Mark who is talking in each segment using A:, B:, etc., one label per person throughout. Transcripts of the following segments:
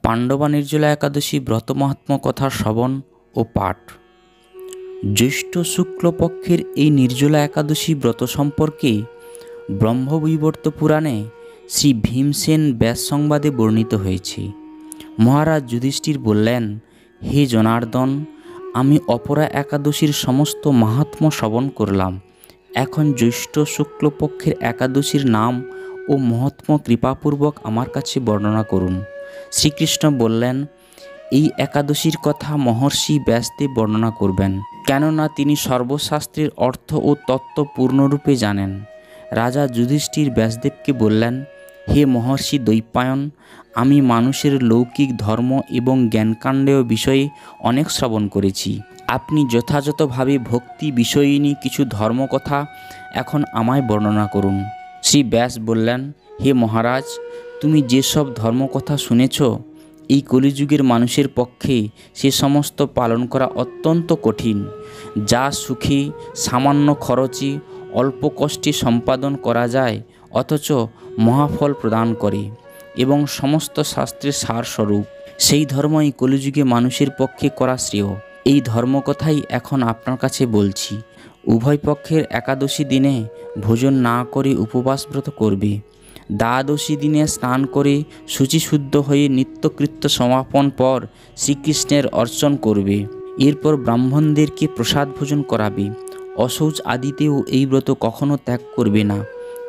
A: পাণ্ডবা নির্জলা একাদশী ব্রত মাহাত্ম্য কথা শ্রবণ ও পাঠ। জ্যৈষ্ঠ শুক্লপক্ষের এই নির্জলা একাদশী ব্রত সম্পর্কে ব্রহ্মবৈবর্ত পুরাণে শ্রী ভীমসেন ব্যাস সংবাদে বর্ণিত হয়েছে। মহারাজ যুধিষ্ঠির বললেন, হে জনার্দন, আমি অপরা একাদশীর সমস্ত মাহাত্ম্য শ্রবণ করলাম। এখন জ্যৈষ্ঠ শুক্লপক্ষের একাদশীর নাম ও মহাত্ম্য কৃপাপূর্বক আমার কাছে বর্ণনা করুন। শ্রীকৃষ্ণ বললেন, এই একাদশীর কথা মহর্ষি ব্যাসদেব বর্ণনা করবেন, কেননা তিনি সর্বশাস্ত্রের অর্থ ও তত্ত্ব পূর্ণরূপে জানেন। রাজা যুধিষ্ঠির ব্যাসদেবকে বললেন, হে মহর্ষি দ্বৈপায়ন, আমি মানুষের লৌকিক ধর্ম এবং জ্ঞানকাণ্ডেয় বিষয়ে অনেক শ্রবণ করেছি। আপনি যথাযথভাবে ভক্তি বিষয়িনী কিছু ধর্মকথা এখন আমায় বর্ণনা করুন। শ্রী ব্যাস বললেন, হে মহারাজ, তুমি যেসব ধর্মকথা শুনেছ, এই কলিযুগের মানুষের পক্ষে সে সমস্ত পালন করা অত্যন্ত কঠিন, যা সুখে সামান্য খরচে অল্প কষ্টে সম্পাদন করা যায়, অথচ মহাফল প্রদান করে এবং সমস্ত শাস্ত্রের সারস্বরূপ। সেই ধর্মই কলিযুগে মানুষের পক্ষে করা শ্রেয়। এই ধর্মকথাই এখন আপনার কাছে বলছি। উভয় পক্ষের একাদশী দিনে ভোজন না করে উপবাসব্রত করবে। দ্বাদশী দিনে স্নান করে শুচিশুদ্ধ হয়ে নিত্যকৃত্য সমাপন পর শ্রীকৃষ্ণের অর্চন করবে। এরপর ব্রাহ্মণদেরকে প্রসাদ ভোজন করাবে। অশৌচ আদিতেও এই ব্রত কখনো ত্যাগ করবে না।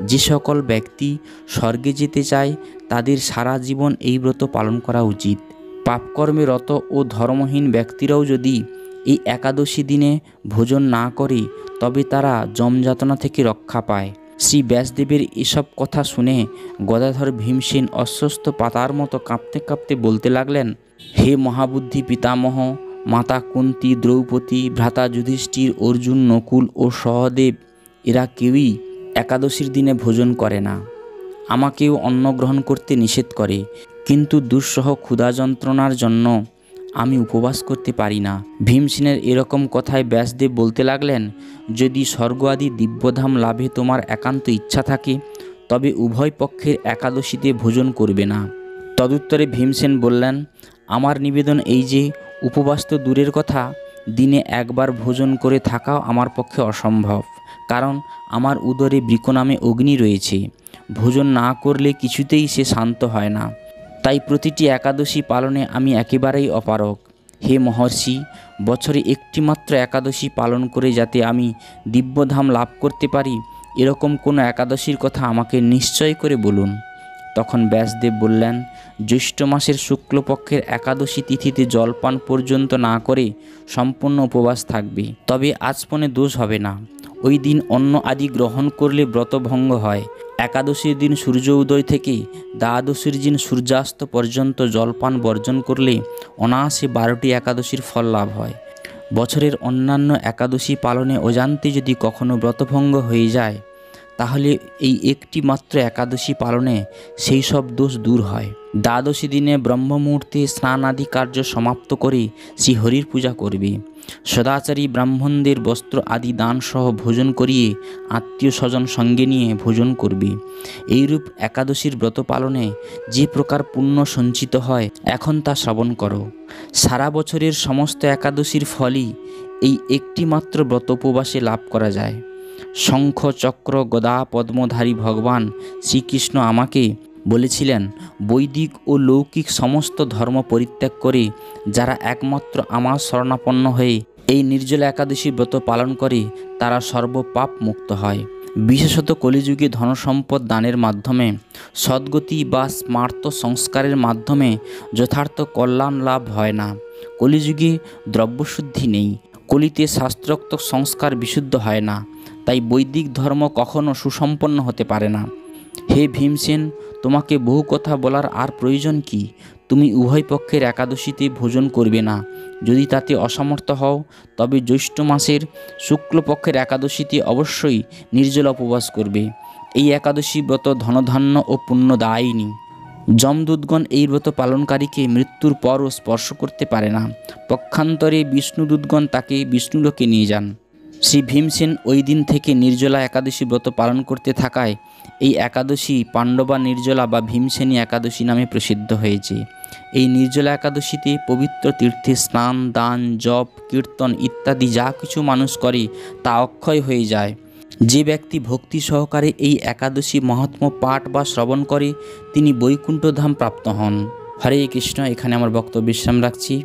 A: যে সকল ব্যক্তি স্বর্গে যেতে চায় তাদের সারা জীবন এই ব্রত পালন করা উচিত। পাপকর্মে রত ও ধর্মহীন ব্যক্তিরাও যদি এই একাদশী দিনে ভোজন না করে তবে তারা যমযাতনা থেকে রক্ষা পায়। শ্রী ব্যাসদেবের এসব কথা শুনে গদাধর ভীমসেন অস্বস্ত পাতার মতো কাঁপতে কাঁপতে বলতে লাগলেন, হে মহাবুদ্ধি পিতামহ, মাতা কুন্তী, দ্রৌপদী, ভ্রাতা যুধিষ্ঠির, অর্জুন, নকুল ও সহদেব এরা কেউই একাদশীর দিনে ভোজন করে না। আমাকেও অন্ন গ্রহণ করতে নিষেধ করে, কিন্তু দুঃসহ ক্ষুধা যন্ত্রণার জন্য আমি উপবাস করতে পারি না। ভীমসেনের এরকম কথায় ব্যাসদেব বলতে লাগলেন, যদি স্বর্গ আদি দিব্যধাম লাভে তোমার একান্ত ইচ্ছা থাকে তবে উভয় পক্ষের একাদশীতে ভোজন করবে না। তদুত্তরে ভীমসেন বললেন, আমার নিবেদন এই যে, উপবাস তো দূরের কথা, দিনে একবার ভোজন করে থাকাও আমার পক্ষে অসম্ভব, কারণ আমার উদরে বৃক নামে অগ্নি রয়েছে। ভোজন না করলে কিছুতেই সে শান্ত হয় না। তাই প্রতিটি একাদশী পালনে আমি একেবারেই অপারগ। হে মহর্ষি, বছরে একটি মাত্র একাদশী পালন করে যাতে আমি দিব্যধাম লাভ করতে পারি, এরকম কোনো একাদশীর কথা আমাকে নিশ্চয় করে বলুন। তখন ব্যাসদেব বললেন, জ্যৈষ্ঠ মাসের শুক্লপক্ষের একাদশী তিথিতে জলপান পর্যন্ত না করে সম্পূর্ণ উপবাস থাকবে, তবে আচমনে দোষ হবে না। ওই দিন অন্ন আদি গ্রহণ করলে ব্রতভঙ্গ হয়। একাদশীর দিন সূর্য উদয় থেকে দ্বাদশীর দিন সূর্যাস্ত পর্যন্ত জলপান বর্জন করলে অনায়াসে 12টি একাদশীর ফল লাভ হয়। বছরের অন্যান্য একাদশী পালনে অজান্তে যদি কখনো ব্রতভঙ্গ হয়ে যায়, তাহলে এই একটি মাত্র একাদশী পালনে সেই সব দোষ দূর হয়। দ্বাদশী দিনে ব্রহ্মমুহূর্তে স্নান আদি কার্য সমাপ্ত করে শ্রীহরির পূজা করবে। সদাচারী ব্রাহ্মণদের বস্ত্র আদি দানসহ ভোজন করিয়ে আত্মীয় স্বজন সঙ্গে নিয়ে ভোজন করবে। এইরূপ একাদশীর ব্রত পালনে যে প্রকার পুণ্য সঞ্চিত হয়, এখন তা শ্রবণ করো। সারা বছরের সমস্ত একাদশীর ফলই এই একটি মাত্র ব্রত উপবাসে লাভ করা যায়। শঙ্খ, চক্র, গদা, পদ্মধারী ভগবান শ্রীকৃষ্ণ আমাকে বলেছিলেন, বৈদিক ও লৌকিক সমস্ত ধর্ম পরিত্যাগ করে যারা একমাত্র আমার শরণাপন্ন হয়ে এই নির্জলা একাদশী ব্রত পালন করে তারা সর্বপাপ মুক্ত হয়। বিশেষত কলিযুগে ধনসম্পদ দানের মাধ্যমে, সদ্গতি বা স্মার্ত সংস্কারের মাধ্যমে যথার্থ কল্যাণ লাভ হয় না। কলিযুগে দ্রব্যশুদ্ধি নেই। কলিতে শাস্ত্রোক্ত সংস্কার বিশুদ্ধ হয় না। তাই বৈদিক ধর্ম কখনো সুসম্পন্ন হতে পারে না। হে ভীমসেন, তোমাকে বহু কথা বলার আর প্রয়োজন কি? তুমি উভয় পক্ষের একাদশীতে ভোজন করবে না। যদি তাতে অসমর্থ হও তবে জ্যৈষ্ঠ মাসের শুক্লপক্ষের একাদশীতে অবশ্যই নির্জলা উপবাস করবে। এই একাদশী ব্রত ধনধান্য ও পুণ্যদায়িনী। যমদূতগণ এই ব্রত পালনকারীকে মৃত্যুর পরও স্পর্শ করতে পারে না। পক্ষান্তরে বিষ্ণুদূতগণ তাকে বিষ্ণুলোকে নিয়ে যান। শ্রী ভীমসেন ওই দিন থেকে নির্জলা একাদশী ব্রত পালন করতে থাকায় এই একাদশী পাণ্ডবা নির্জলা বা ভীমসেনী একাদশী নামে প্রসিদ্ধ হয়েছে। এই নির্জলা একাদশীতে পবিত্র তীর্থে স্নান, দান, জপ, কীর্তন ইত্যাদি যা কিছু মানুষ করে তা অক্ষয় হয়ে যায়। যে ব্যক্তি ভক্তি সহকারে এই একাদশী মহাত্ম্য পাঠ বা শ্রবণ করে তিনি বৈকুণ্ঠধাম প্রাপ্ত হন। হরে কৃষ্ণ। এখানে আমার বক্তব্য বিশ্রাম রাখছি।